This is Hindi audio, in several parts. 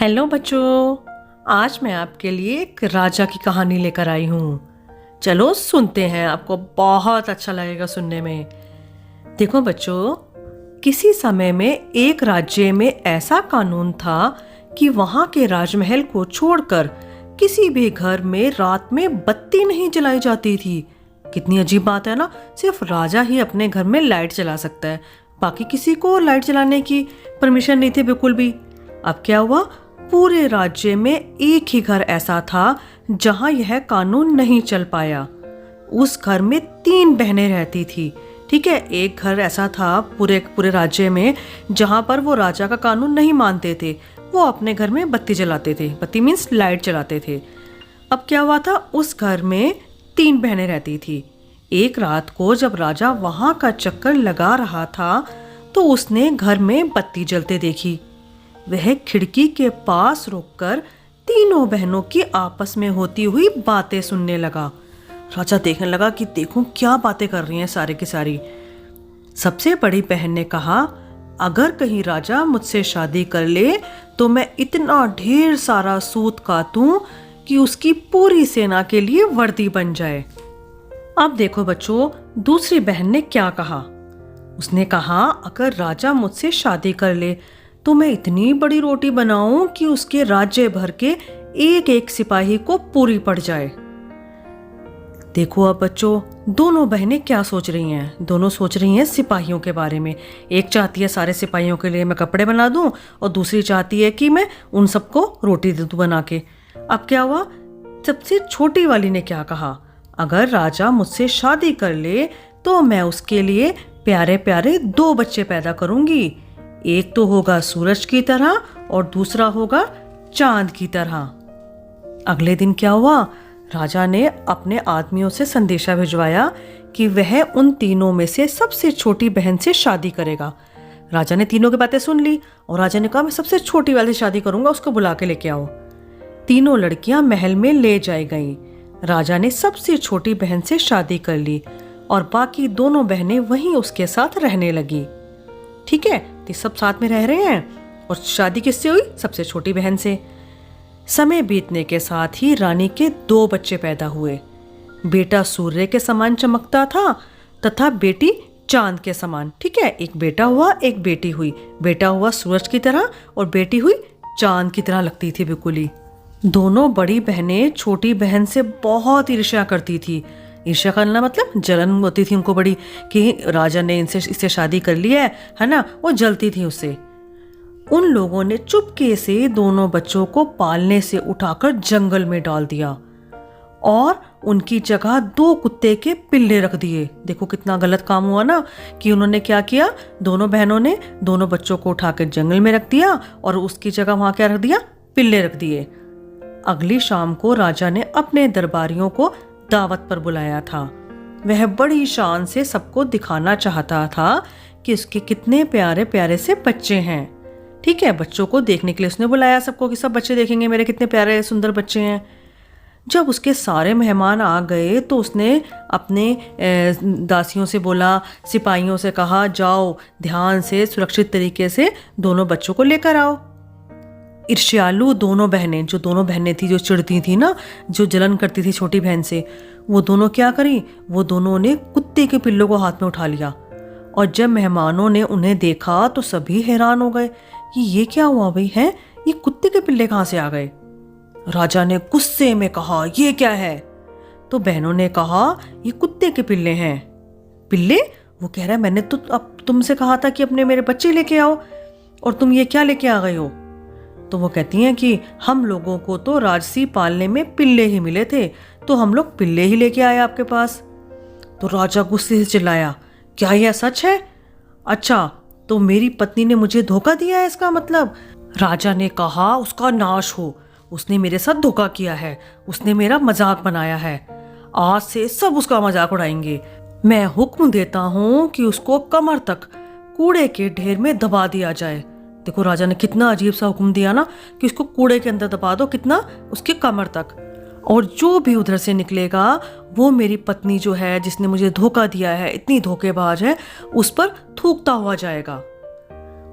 हेलो बच्चों, आज मैं आपके लिए एक राजा की कहानी लेकर आई हूँ। चलो सुनते हैं, आपको बहुत अच्छा लगेगा सुनने में। देखो बच्चों, किसी समय में एक राज्य में ऐसा कानून था कि वहाँ के राजमहल को छोड़कर किसी भी घर में रात में बत्ती नहीं जलाई जाती थी। कितनी अजीब बात है ना, सिर्फ राजा ही अपने घर में लाइट जला सकता है, बाकी किसी को लाइट जलाने की परमिशन नहीं थी बिल्कुल भी। अब क्या हुआ, पूरे राज्य में एक ही घर ऐसा था जहां यह कानून नहीं चल पाया। उस घर में 3 बहनें रहती थी। ठीक है, एक घर ऐसा था पूरे राज्य में जहां पर वो राजा का कानून नहीं मानते थे, वो अपने घर में बत्ती जलाते थे। बत्ती मीन्स लाइट जलाते थे। अब क्या हुआ था, उस घर में 3 बहनें रहती थी। एक रात को जब राजा वहां का चक्कर लगा रहा था तो उसने घर में बत्ती जलते देखी। वह खिड़की के पास रुककर तीनों बहनों की आपस में होती हुई बातें सुनने लगा। राजा देखने लगा कि देखूं क्या बातें कर रही हैं सारी की सारी। सबसे बड़ी बहन ने कहा, अगर कहीं राजा मुझसे शादी कर ले तो मैं इतना ढेर सारा सूत काटूं कि उसकी पूरी सेना के लिए वर्दी बन जाए। अब देखो बच्चों, दूसरी बहन ने क्या कहा। उसने कहा, अगर राजा मुझसे शादी कर ले तो मैं इतनी बड़ी रोटी बनाऊं कि उसके राज्य भर के एक एक सिपाही को पूरी पड़ जाए। देखो अब बच्चों, दोनों बहनें क्या सोच रही हैं। दोनों सोच रही हैं सिपाहियों के बारे में। एक चाहती है सारे सिपाहियों के लिए मैं कपड़े बना दूं और दूसरी चाहती है कि मैं उन सबको रोटी दे दूं बना के। अब क्या हुआ, सबसे छोटी वाली ने क्या कहा, अगर राजा मुझसे शादी कर ले तो मैं उसके लिए प्यारे प्यारे 2 बच्चे पैदा करूंगी। एक तो होगा सूरज की तरह और दूसरा होगा चांद की तरह। अगले दिन क्या हुआ, राजा ने अपने आदमियों से संदेशा भिजवाया कि वह उन तीनों में से सबसे छोटी बहन से शादी करेगा। राजा ने तीनों की बातें सुन ली और राजा ने कहा, मैं सबसे छोटी वाली से शादी करूंगा, उसको बुला के लेके आओ। तीनों लड़कियां महल में ले जाई गईं। राजा ने सबसे छोटी बहन से शादी कर ली और बाकी दोनों बहनें वहीं उसके साथ रहने लगी। ठीक है, तो सब साथ में रह रहे हैं और शादी किससे हुई, सबसे छोटी बहन से। समय बीतने के साथ ही रानी के 2 बच्चे पैदा हुए। बेटा सूर्य के समान चमकता था तथा बेटी चांद के समान। ठीक है, एक बेटा हुआ एक बेटी हुई। बेटा हुआ सूरज की तरह और बेटी हुई चांद की तरह लगती थी बिल्कुल ही। दोनों बड़ी बहनें छोटी बहन से बहुत ईर्ष्या करती थी। ईर्ष्या करना मतलब जलन होती थी उनको बड़ी कि राजा ने इससे शादी कर ली है ना, वो जलती थी उससे। उन लोगों ने चुपके से दोनों बच्चों को पालने से उठाकर जंगल में डाल दिया और उनकी जगह 2 कुत्ते के पिल्ले रख दिए। देखो कितना गलत काम हुआ ना, कि उन्होंने क्या किया, दोनों बहनों ने दोनों बच्चों को उठाकर जंगल में रख दिया और उसकी जगह वहां क्या रख दिया, पिल्ले रख दिए। अगली शाम को राजा ने अपने दरबारियों को दावत पर बुलाया था। वह बड़ी शान से सबको दिखाना चाहता था कि उसके कितने प्यारे प्यारे से बच्चे हैं। ठीक है, बच्चों को देखने के लिए उसने बुलाया सबको कि सब बच्चे देखेंगे मेरे कितने प्यारे सुंदर बच्चे हैं। जब उसके सारे मेहमान आ गए तो उसने अपने दासियों से बोला, सिपाहियों से कहा, जाओ ध्यान से सुरक्षित तरीके से दोनों बच्चों को लेकर आओ। ईर्ष्यालु दोनों बहनें थी जो चिढ़ती थी ना, जो जलन करती थी छोटी बहन से, वो दोनों क्या करी, वो दोनों ने कुत्ते के पिल्लों को हाथ में उठा लिया। और जब मेहमानों ने उन्हें देखा तो सभी हैरान हो गए कि ये क्या हुआ भाई, है ये कुत्ते के पिल्ले कहाँ से आ गए। राजा ने गुस्से में कहा, ये क्या है। तो बहनों ने कहा, ये कुत्ते के पिल्ले हैं। पिल्ले? वो कह रहा है, मैंने तो अब तुमसे कहा था कि अपने मेरे बच्चे लेके आओ और तुम ये क्या लेके आ गए हो। तो वो कहती हैं कि हम लोगों को तो राजसी पालने में पिल्ले ही मिले थे, तो हम लोग पिल्ले ही लेके आए आपके पास। तो राजा गुस्से से चिल्लाया, क्या यह सच है? अच्छा, तो मेरी पत्नी ने मुझे धोखा दिया है इसका मतलब। राजा ने कहा, उसका नाश हो, उसने मेरे साथ धोखा किया है, उसने मेरा मजाक बनाया है। आज से सब उसका मजाक उड़ाएंगे। मैं हुक्म देता हूँ कि उसको कमर तक कूड़े के ढेर में दबा दिया जाए। देखो राजा ने कितना अजीब सा हुक्म दिया ना, कि उसको कूड़े के अंदर दबा दो, कितना, उसके कमर तक। और जो भी उधर से निकलेगा वो मेरी पत्नी जो है, जिसने मुझे धोखा दिया है, इतनी धोखेबाज है, उस पर थूकता हुआ जाएगा।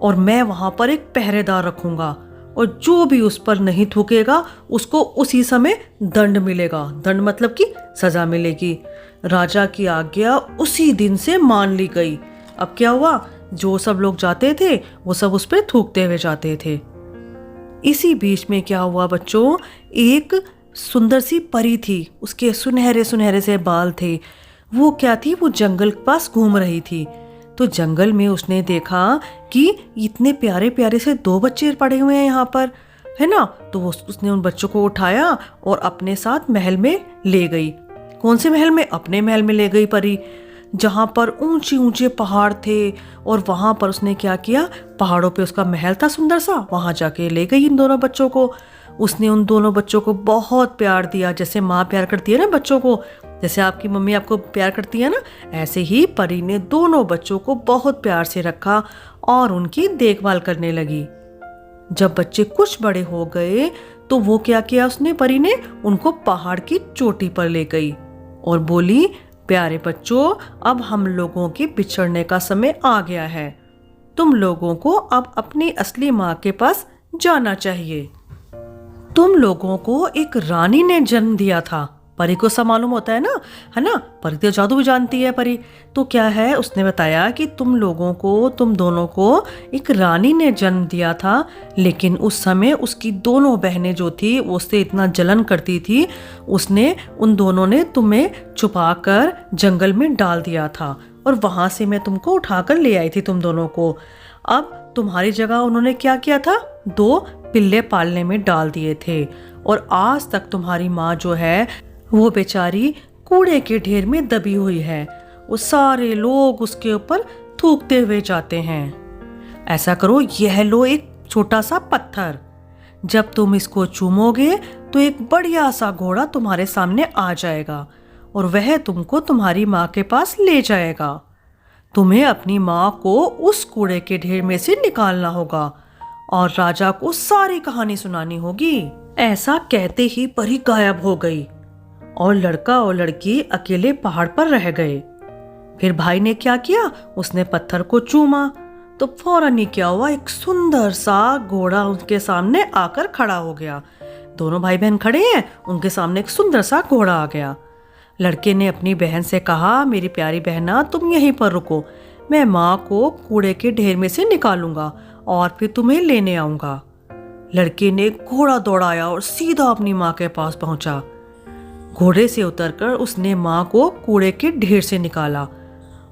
और मैं वहां पर एक पहरेदार रखूंगा और जो भी उस पर नहीं थूकेगा उसको उसी समय दंड मिलेगा। दंड मतलब कि सजा मिलेगी। राजा की आज्ञा उसी दिन से मान ली गई। अब क्या हुआ, जो सब लोग जाते थे वो सब उस पर थूकते हुए जाते थे। इसी बीच में क्या हुआ बच्चों, एक सुंदर सी परी थी, उसके सुनहरे सुनहरे से बाल थे। वो क्या थी, वो जंगल के पास घूम रही थी। तो जंगल में उसने देखा कि इतने प्यारे प्यारे से 2 बच्चे पड़े हुए हैं यहाँ पर, है ना। तो उसने उन बच्चों को उठाया और अपने साथ महल में ले गई। कौन से महल में? अपने महल में ले गई परी, जहाँ पर ऊंचे ऊंचे पहाड़ थे। और वहाँ पर उसने क्या किया, पहाड़ों पे उसका महल था सुंदर सा, वहाँ जाके ले गई इन दोनों बच्चों को। उसने उन दोनों बच्चों को बहुत प्यार दिया, जैसे माँ प्यार करती है ना बच्चों को, जैसे आपकी मम्मी आपको प्यार करती है ना, ऐसे ही परी ने दोनों बच्चों को बहुत प्यार से रखा और उनकी देखभाल करने लगी। जब बच्चे कुछ बड़े हो गए तो वो क्या किया, उसने परी ने उनको पहाड़ की चोटी पर ले गई और बोली, प्यारे बच्चों, अब हम लोगों के बिछड़ने का समय आ गया है। तुम लोगों को अब अपनी असली माँ के पास जाना चाहिए। तुम लोगों को एक रानी ने जन्म दिया था। परी को सब मालूम होता है ना, है ना, परी तो जादू भी जानती है परी। तो क्या है, उसने बताया कि तुम लोगों को, तुम दोनों को एक रानी ने जन्म दिया था, लेकिन उस समय उसकी दोनों बहनें जो थी वो उससे इतना जलन करती थी, उसने उन दोनों ने तुम्हें छुपाकर जंगल में डाल दिया था और वहां से मैं तुमको उठाकर ले आई थी तुम दोनों को। अब तुम्हारी जगह उन्होंने क्या किया था, 2 पिल्ले पालने में डाल दिए थे और आज तक तुम्हारी माँ जो है वो बेचारी कूड़े के ढेर में दबी हुई है। वो सारे लोग उसके ऊपर थूकते हुए जाते हैं। ऐसा करो, यह लो एक छोटा सा पत्थर, जब तुम इसको चूमोगे तो एक बढ़िया सा घोड़ा तुम्हारे सामने आ जाएगा और वह तुमको तुम्हारी माँ के पास ले जाएगा। तुम्हें अपनी माँ को उस कूड़े के ढेर में से निकालना होगा और राजा को सारी कहानी सुनानी होगी। ऐसा कहते ही परी गायब हो गई और लड़का और लड़की अकेले पहाड़ पर रह गए। फिर भाई ने क्या किया, उसने पत्थर को चूमा तो फौरन ही क्या हुआ, एक सुंदर सा घोड़ा उनके सामने आकर खड़ा हो गया। दोनों भाई बहन खड़े हैं, उनके सामने एक सुंदर सा घोड़ा आ गया। लड़के ने अपनी बहन से कहा, मेरी प्यारी बहना, तुम यहीं पर रुको, मैं माँ को कूड़े के ढेर में से निकालूंगा और फिर तुम्हें लेने आऊंगा। लड़के ने घोड़ा दौड़ाया और सीधा अपनी माँ के पास पहुंचा। घोड़े से उतरकर उसने माँ को कूड़े के ढेर से निकाला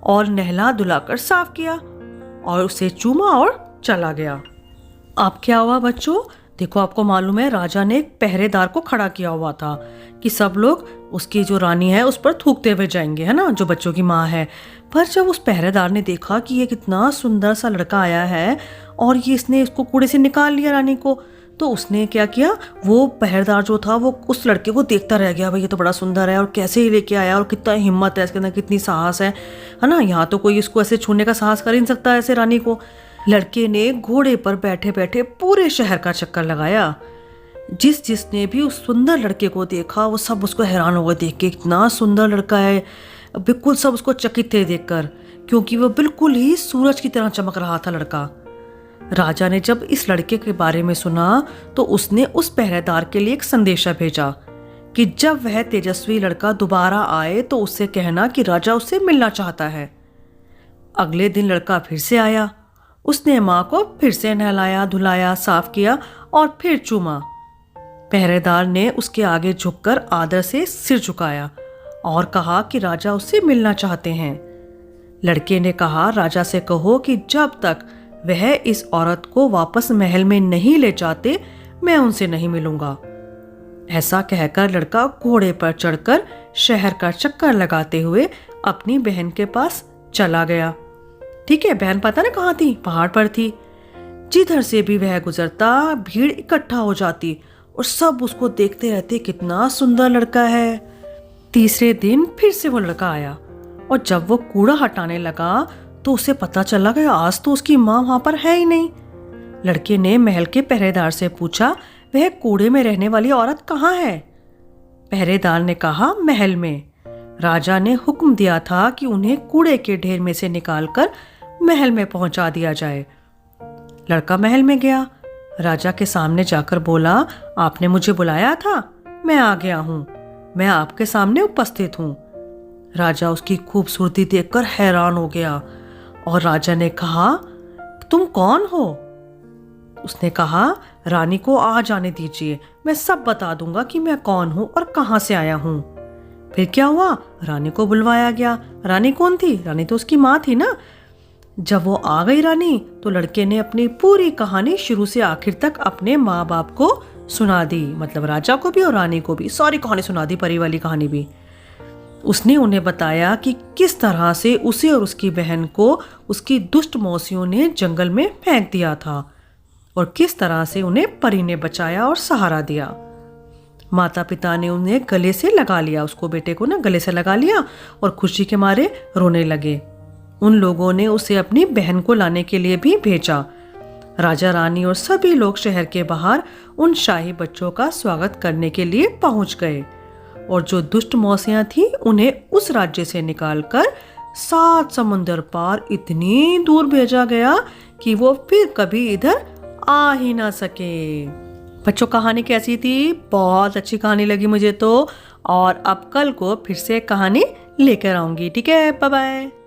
और नहला धुलाकर साफ किया और उसे चूमा और चला गया। अब क्या हुआ बच्चों, देखो आपको मालूम है राजा ने एक पहरेदार को खड़ा किया हुआ था कि सब लोग उसकी जो रानी है उस पर थूकते हुए जाएंगे, है ना, जो बच्चों की माँ है। पर जब उस पहरेदार ने देखा कि ये कितना सुंदर सा लड़का आया है और ये इसने इसको कूड़े से निकाल लिया रानी को, तो उसने क्या किया, वो पहरेदार जो था वो उस लड़के को देखता रह गया, भाई ये तो बड़ा सुंदर है और कैसे ही लेके आया और कितना हिम्मत है इसके अंदर, कितनी साहस है ना, यहाँ तो कोई इसको ऐसे छूने का साहस कर ही नहीं सकता ऐसे रानी को। लड़के ने घोड़े पर बैठे बैठे पूरे शहर का चक्कर लगाया। जिसने भी उस सुंदर लड़के को देखा वो सब उसको हैरान हो गए देख के, इतना सुंदर लड़का है, बिल्कुल सब उसको चकित थे देखकर, क्योंकि वो बिल्कुल ही सूरज की तरह चमक रहा था लड़का। राजा ने जब इस लड़के के बारे में सुना तो उसने उस पहरेदार के लिए एक संदेशा भेजा कि जब वह तेजस्वी लड़का दोबारा आए तो उससे कहना कि राजा उससे मिलना चाहता है। अगले दिन लड़का फिर से आया, उसने माँ को फिर से नहलाया धुलाया साफ किया और फिर चूमा। पहरेदार ने उसके आगे झुककर आदर से सिर झुकाया और कहा कि राजा उससे मिलना चाहते हैं। लड़के ने कहा, राजा से कहो कि जब तक वह इस औरत को वापस महल में नहीं ले जाते मैं उनसे नहीं मिलूंगा। ऐसा कहकर लड़का घोड़े पर चढ़कर शहर का चक्कर लगाते हुए अपनी बहन के पास चला गया। ठीक है, बहन पता ना कहाँ थी, पहाड़ पर थी। जिधर से भी वह गुजरता भीड़ इकट्ठा हो जाती और सब उसको देखते रहते, कितना सुंदर लड़का है। तीसरे दिन फिर से वो लड़का आया और जब वो कूड़ा हटाने लगा तो उसे पता चला कि आज तो उसकी माँ वहां पर है ही नहीं। लड़के ने महल के पहरेदार से पूछा, वह कूड़े में रहने वाली औरत कहाँ है? पहरेदार ने कहा, महल में। राजा ने हुक्म दिया था कि उन्हें कूड़े के ढेर में से निकालकर महल में पहुंचा दिया जाए। लड़का महल में गया, राजा के सामने जाकर बोला, आपने मुझे बुलाया था, मैं आ गया हूँ, मैं आपके सामने उपस्थित हूँ। राजा उसकी खूबसूरती देखकर हैरान हो गया और राजा ने कहा, तुम कौन हो? उसने कहा, रानी को आ जाने दीजिए, मैं सब बता दूंगा कि मैं कौन हूँ और कहाँ से आया हूँ। फिर क्या हुआ, रानी को बुलवाया गया। रानी कौन थी? रानी तो उसकी माँ थी ना। जब वो आ गई रानी, तो लड़के ने अपनी पूरी कहानी शुरू से आखिर तक अपने माँ बाप को सुना दी, मतलब राजा को भी और रानी को भी सारी कहानी सुना दी, परी वाली कहानी भी। उसने उन्हें बताया कि किस तरह से उसे और उसकी बहन को उसकी दुष्ट मौसियों ने जंगल में फेंक दिया था और किस तरह से उन्हें परी ने बचाया और सहारा दिया। माता पिता ने उन्हें गले से लगा लिया, उसको बेटे को ना गले से लगा लिया और खुशी के मारे रोने लगे। उन लोगों ने उसे अपनी बहन को लाने के लिए भी भेजा। राजा रानी और सभी लोग शहर के बाहर उन शाही बच्चों का स्वागत करने के लिए पहुंच गए और जो दुष्ट मौसियां थी उन्हें उस राज्य से निकालकर 7 समुंदर पार इतनी दूर भेजा गया कि वो फिर कभी इधर आ ही ना सके। बच्चों, कहानी कैसी थी? बहुत अच्छी कहानी लगी मुझे तो, और अब कल को फिर से कहानी लेकर आऊंगी। ठीक है, बाय बाय।